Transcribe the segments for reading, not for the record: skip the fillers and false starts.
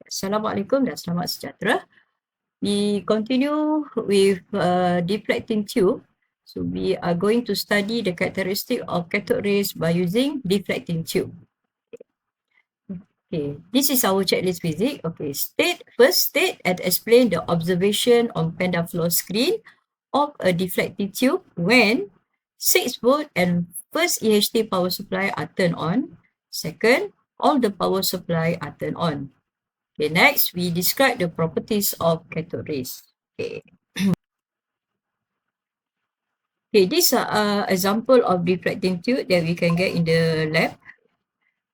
Assalamualaikum dan selamat sejahtera. We continue with deflecting tube. So we are going to study the characteristic of cathode rays by using deflecting tube. Okay, this is our checklist physics. Okay, first state and explain the observation on pentafloor screen of a deflecting tube when 6 volt and first EHT power supply are turned on. Second, all the power supply are turned on. Okay, next we describe the properties of cathode rays. Okay. Okay, these are example of deflecting tube that we can get in the lab.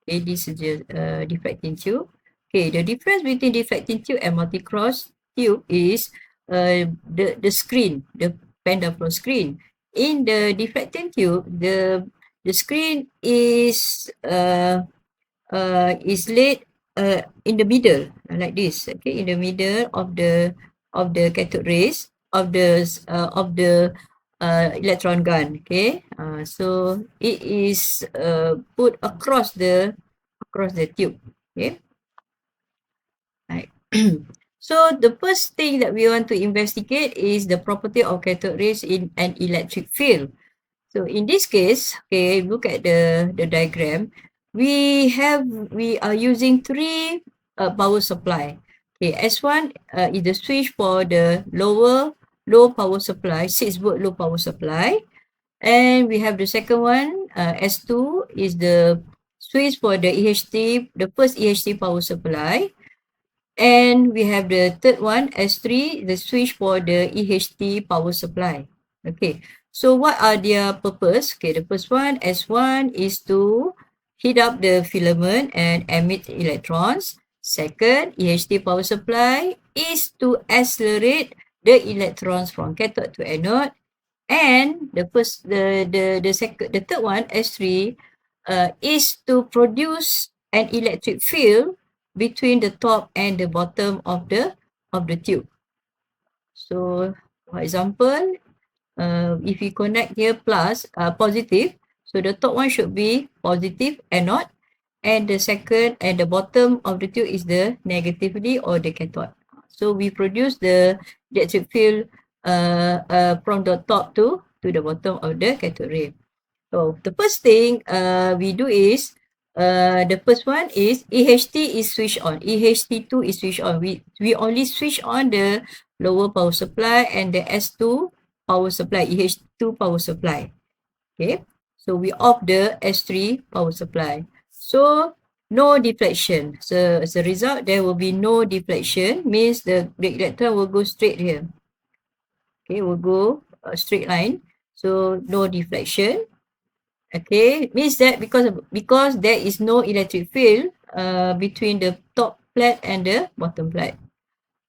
Okay, this is the deflecting tube. Okay, the difference between deflecting tube and multi-cross tube is the screen, the pentafloor screen. In the deflecting tube, the screen is laid in the middle like this. Okay, in the middle of the cathode rays of the electron gun. Okay, so it is put across the tube. Okay, right. So the first thing that we want to investigate is the property of cathode rays in an electric field. So in this case, okay, look at the diagram. We are using three power supply. Okay, S1 is the switch for the low power supply, 6 volt low power supply. And we have the second one, S2 is the switch for the EHT, the first EHT power supply. And we have the third one, S3, the switch for the EHT power supply. Okay, so what are their purpose? Okay, the first one, S1, is to heat up the filament and emit electrons. Second, EHT power supply is to accelerate the electrons from cathode to anode. And the third one, S3, is to produce an electric field between the top and the bottom of the tube. So, for example, if we connect here plus positive, so the top one should be positive anode, and the second and the bottom of the tube is the negatively or the cathode. So we produce the electric field from the top to the bottom of the cathode ray. So the first thing we do is the first one is EHT is switched on. EHT2 is switched on. We only switch on the lower power supply and the S2 power supply, EH2 power supply. Okay, so we off the S3 power supply. So no deflection. So as a result, there will be no deflection, means the electron will go straight here. Okay, will go a straight line. So no deflection. Okay, means that because there is no electric field between the top plate and the bottom plate.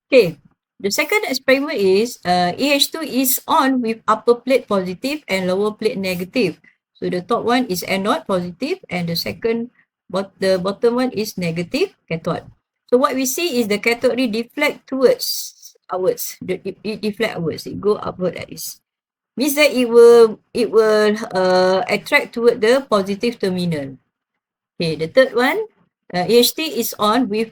Okay, the second experiment is EH2 is on with upper plate positive and lower plate negative. So the top one is anode positive and the bottom one is negative cathode. So what we see is the cathode ray deflect outwards. It deflect outwards. It go upward like this. Means that it will attract toward the positive terminal. Okay, the third one, EHT is on with,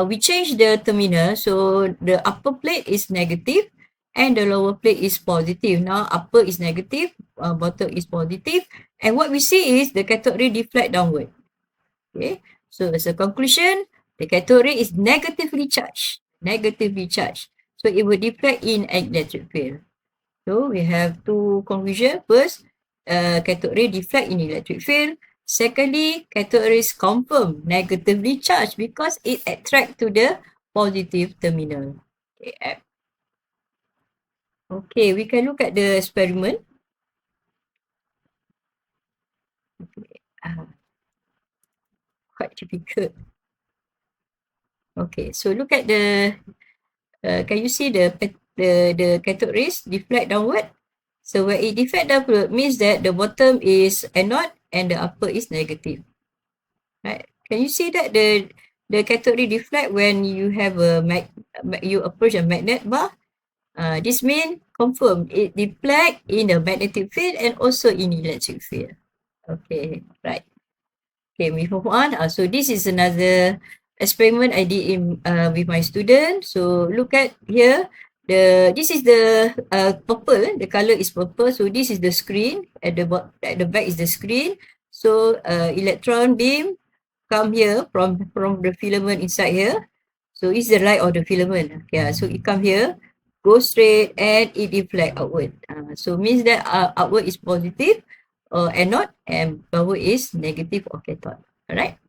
we change the terminal. So the upper plate is negative and the lower plate is positive. Now upper is negative, bottom is positive. And what we see is the cathode ray deflect downward. Okay, so as a conclusion, the cathode ray is negatively charged. So it will deflect in an electric field. So we have two conclusions. First, cathode ray deflect in electric field. Secondly, cathode ray is confirmed negatively charged because it attracts to the positive terminal. Okay, we can look at the experiment. Okay. Quite difficult. Okay, so look at the, can you see the cathode rays deflect downward? So when it deflect downward means that the bottom is anode and the upper is negative. Right? Can you see that the cathode ray deflect when you have you approach a magnet bar? This means confirm it deflect in the magnetic field and also in electric field. Okay, right. Okay, we move on. So this is another experiment I did in with my student. So look at here. This is the purple. The color is purple. So this is the screen. At the back is the screen. So electron beam come here from the filament inside here. So it's the light of the filament. Yeah. So it come here, go straight, and it deflect outward. So means that outward is positive, anode, and backward is negative or cathode. Alright.